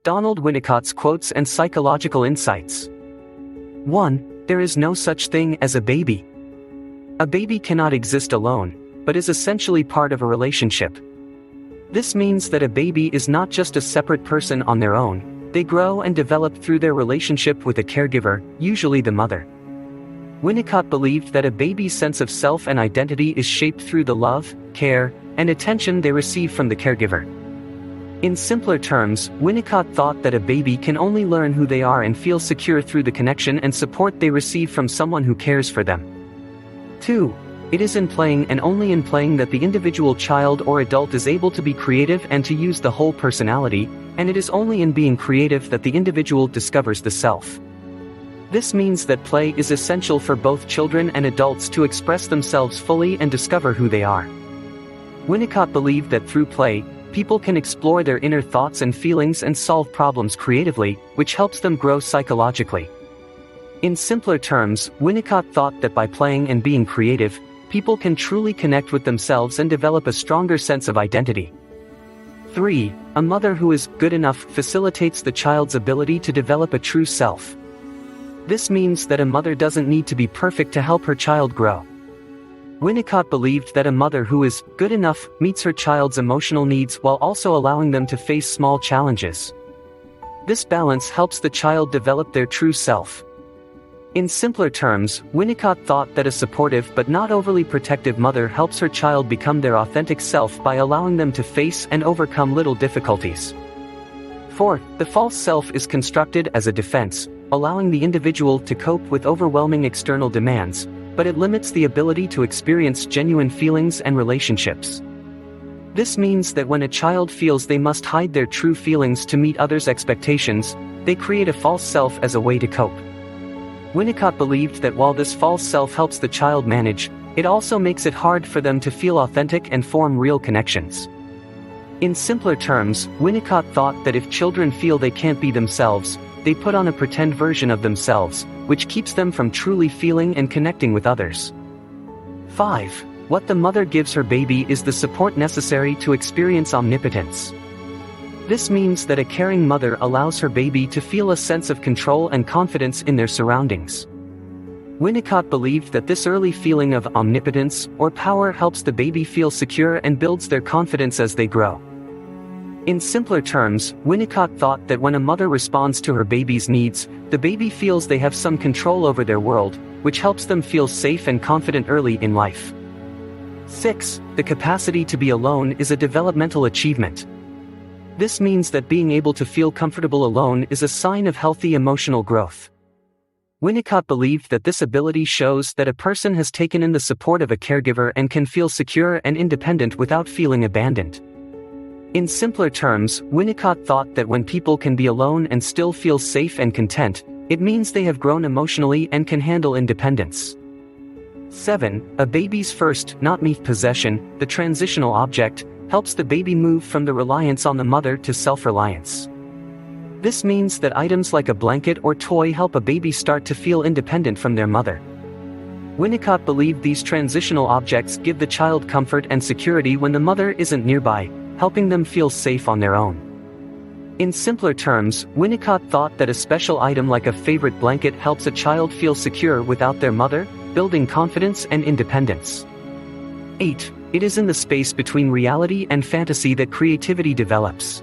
Donald Winnicott's quotes and psychological insights. 1. There is no such thing as a baby. A baby cannot exist alone, but is essentially part of a relationship. This means that a baby is not just a separate person on their own, they grow and develop through their relationship with a caregiver, usually the mother. Winnicott believed that a baby's sense of self and identity is shaped through the love, care, and attention they receive from the caregiver. In simpler terms, Winnicott thought that a baby can only learn who they are and feel secure through the connection and support they receive from someone who cares for them. 2. It is in playing and only in playing that the individual child or adult is able to be creative and to use the whole personality, and it is only in being creative that the individual discovers the self. This means that play is essential for both children and adults to express themselves fully and discover who they are. Winnicott believed that through play, people can explore their inner thoughts and feelings and solve problems creatively, which helps them grow psychologically. In simpler terms, Winnicott thought that by playing and being creative, people can truly connect with themselves and develop a stronger sense of identity. 3. A mother who is good enough facilitates the child's ability to develop a true self. This means that a mother doesn't need to be perfect to help her child grow. Winnicott believed that a mother who is good enough meets her child's emotional needs while also allowing them to face small challenges. This balance helps the child develop their true self. In simpler terms, Winnicott thought that a supportive but not overly protective mother helps her child become their authentic self by allowing them to face and overcome little difficulties. 4. The false self is constructed as a defense, allowing the individual to cope with overwhelming external demands, but it limits the ability to experience genuine feelings and relationships. This means that when a child feels they must hide their true feelings to meet others' expectations, they create a false self as a way to cope. Winnicott believed that while this false self helps the child manage, it also makes it hard for them to feel authentic and form real connections. In simpler terms, Winnicott thought that if children feel they can't be themselves, they put on a pretend version of themselves, which keeps them from truly feeling and connecting with others. 5. What the mother gives her baby is the support necessary to experience omnipotence. This means that a caring mother allows her baby to feel a sense of control and confidence in their surroundings. Winnicott believed that this early feeling of omnipotence or power helps the baby feel secure and builds their confidence as they grow. In simpler terms, Winnicott thought that when a mother responds to her baby's needs, the baby feels they have some control over their world, which helps them feel safe and confident early in life. 6. The capacity to be alone is a developmental achievement. This means that being able to feel comfortable alone is a sign of healthy emotional growth. Winnicott believed that this ability shows that a person has taken in the support of a caregiver and can feel secure and independent without feeling abandoned. In simpler terms, Winnicott thought that when people can be alone and still feel safe and content, it means they have grown emotionally and can handle independence. 7. A baby's first, not meat possession, the transitional object, helps the baby move from the reliance on the mother to self-reliance. This means that items like a blanket or toy help a baby start to feel independent from their mother. Winnicott believed these transitional objects give the child comfort and security when the mother isn't nearby, helping them feel safe on their own. In simpler terms, Winnicott thought that a special item like a favorite blanket helps a child feel secure without their mother, building confidence and independence. 8. It is in the space between reality and fantasy that creativity develops.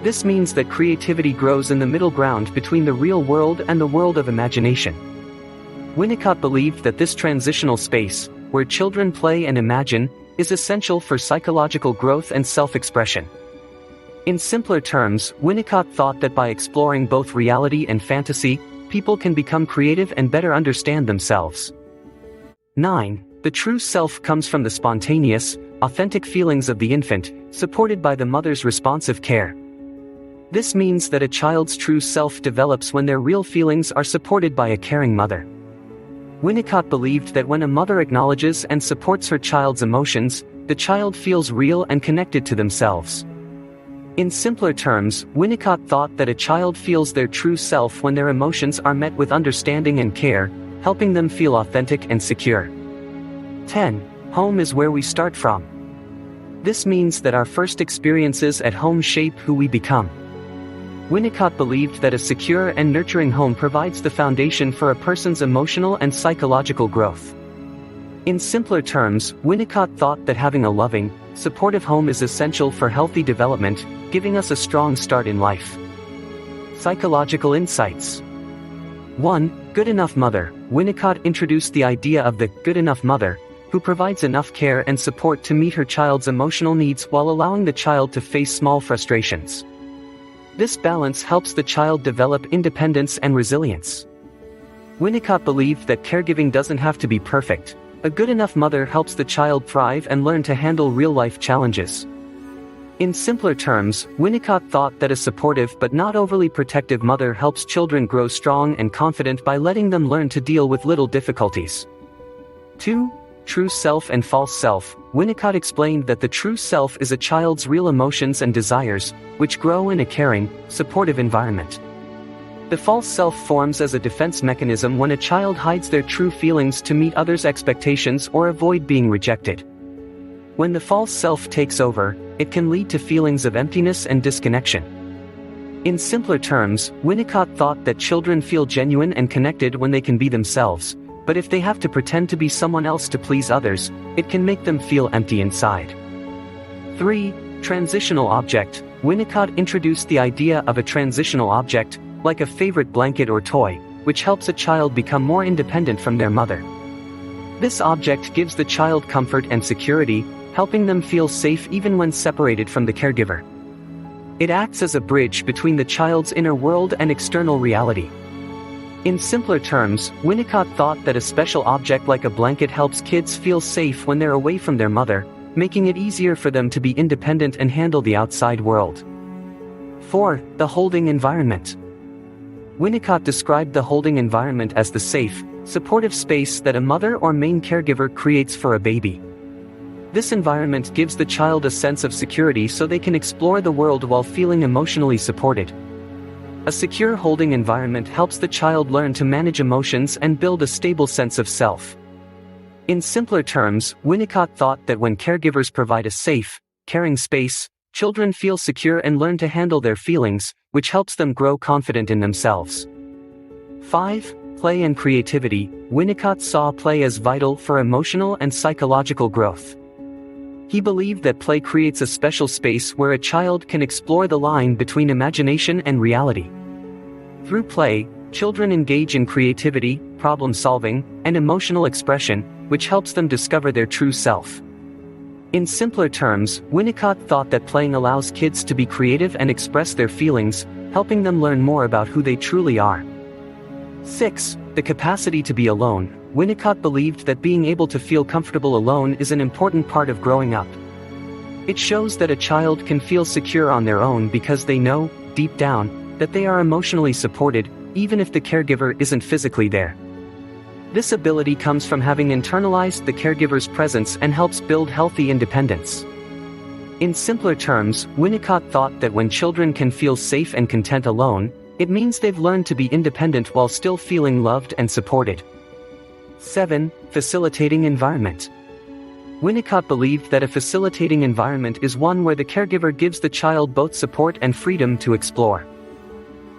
This means that creativity grows in the middle ground between the real world and the world of imagination. Winnicott believed that this transitional space, where children play and imagine, is essential for psychological growth and self-expression. In simpler terms, Winnicott thought that by exploring both reality and fantasy, people can become creative and better understand themselves. 9. The true self comes from the spontaneous, authentic feelings of the infant, supported by the mother's responsive care. This means that a child's true self develops when their real feelings are supported by a caring mother. Winnicott believed that when a mother acknowledges and supports her child's emotions, the child feels real and connected to themselves. In simpler terms, Winnicott thought that a child feels their true self when their emotions are met with understanding and care, helping them feel authentic and secure. 10. Home is where we start from. This means that our first experiences at home shape who we become. Winnicott believed that a secure and nurturing home provides the foundation for a person's emotional and psychological growth. In simpler terms, Winnicott thought that having a loving, supportive home is essential for healthy development, giving us a strong start in life. Psychological insights. 1. Good enough mother. Winnicott introduced the idea of the good enough mother, who provides enough care and support to meet her child's emotional needs while allowing the child to face small frustrations. This balance helps the child develop independence and resilience. Winnicott believed that caregiving doesn't have to be perfect. A good enough mother helps the child thrive and learn to handle real-life challenges. In simpler terms, Winnicott thought that a supportive but not overly protective mother helps children grow strong and confident by letting them learn to deal with little difficulties. 2. True self and false self. Winnicott explained that the true self is a child's real emotions and desires, which grow in a caring, supportive environment. The false self forms as a defense mechanism when a child hides their true feelings to meet others' expectations or avoid being rejected. When the false self takes over, it can lead to feelings of emptiness and disconnection. In simpler terms, Winnicott thought that children feel genuine and connected when they can be themselves, but if they have to pretend to be someone else to please others, it can make them feel empty inside. 3. Transitional object. Winnicott introduced the idea of a transitional object, like a favorite blanket or toy, which helps a child become more independent from their mother. This object gives the child comfort and security, helping them feel safe even when separated from the caregiver. It acts as a bridge between the child's inner world and external reality. In simpler terms, Winnicott thought that a special object like a blanket helps kids feel safe when they're away from their mother, making it easier for them to be independent and handle the outside world. 4. The holding environment. Winnicott described the holding environment as the safe, supportive space that a mother or main caregiver creates for a baby. This environment gives the child a sense of security so they can explore the world while feeling emotionally supported. A secure holding environment helps the child learn to manage emotions and build a stable sense of self. In simpler terms, Winnicott thought that when caregivers provide a safe, caring space, children feel secure and learn to handle their feelings, which helps them grow confident in themselves. 5. Play and creativity. Winnicott saw play as vital for emotional and psychological growth. He believed that play creates a special space where a child can explore the line between imagination and reality. Through play, children engage in creativity, problem-solving, and emotional expression, which helps them discover their true self. In simpler terms, Winnicott thought that playing allows kids to be creative and express their feelings, helping them learn more about who they truly are. 6. The capacity to be alone. Winnicott believed that being able to feel comfortable alone is an important part of growing up. It shows that a child can feel secure on their own because they know, deep down, that they are emotionally supported, even if the caregiver isn't physically there. This ability comes from having internalized the caregiver's presence and helps build healthy independence. In simpler terms, Winnicott thought that when children can feel safe and content alone, it means they've learned to be independent while still feeling loved and supported. 7. Facilitating environment. Winnicott believed that a facilitating environment is one where the caregiver gives the child both support and freedom to explore.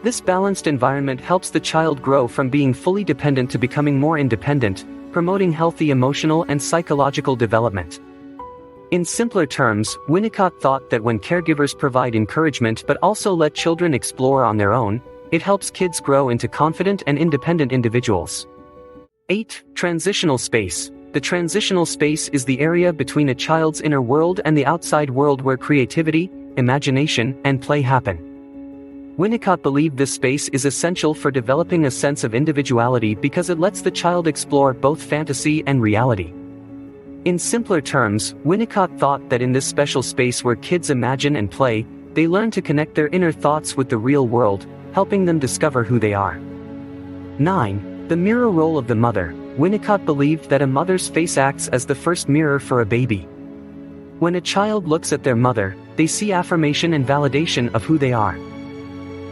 This balanced environment helps the child grow from being fully dependent to becoming more independent, promoting healthy emotional and psychological development. In simpler terms, Winnicott thought that when caregivers provide encouragement but also let children explore on their own, it helps kids grow into confident and independent individuals. 8. Transitional space. The transitional space is the area between a child's inner world and the outside world where creativity, imagination, and play happen. Winnicott believed this space is essential for developing a sense of individuality because it lets the child explore both fantasy and reality. In simpler terms, Winnicott thought that in this special space where kids imagine and play, they learn to connect their inner thoughts with the real world, helping them discover who they are. 9. The mirror role of the mother. Winnicott believed that a mother's face acts as the first mirror for a baby. When a child looks at their mother, they see affirmation and validation of who they are.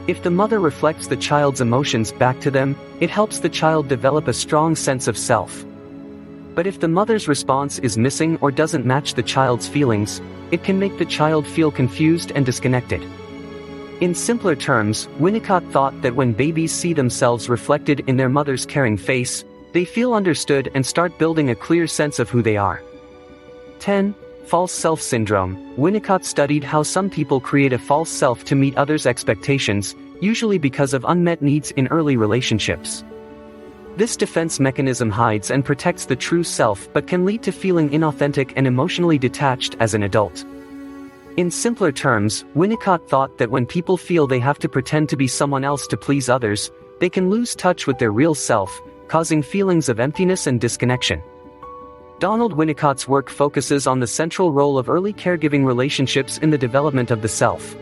If the mother reflects the child's emotions back to them, it helps the child develop a strong sense of self. But if the mother's response is missing or doesn't match the child's feelings, it can make the child feel confused and disconnected. In simpler terms, Winnicott thought that when babies see themselves reflected in their mother's caring face, they feel understood and start building a clear sense of who they are. 10. False self syndrome. Winnicott studied how some people create a false self to meet others' expectations, usually because of unmet needs in early relationships. This defense mechanism hides and protects the true self but can lead to feeling inauthentic and emotionally detached as an adult. In simpler terms, Winnicott thought that when people feel they have to pretend to be someone else to please others, they can lose touch with their real self, causing feelings of emptiness and disconnection. Donald Winnicott's work focuses on the central role of early caregiving relationships in the development of the self.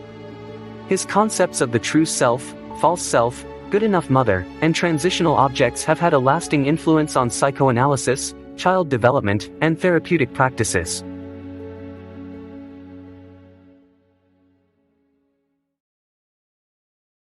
His concepts of the true self, false self, good enough mother, and transitional objects have had a lasting influence on psychoanalysis, child development, and therapeutic practices.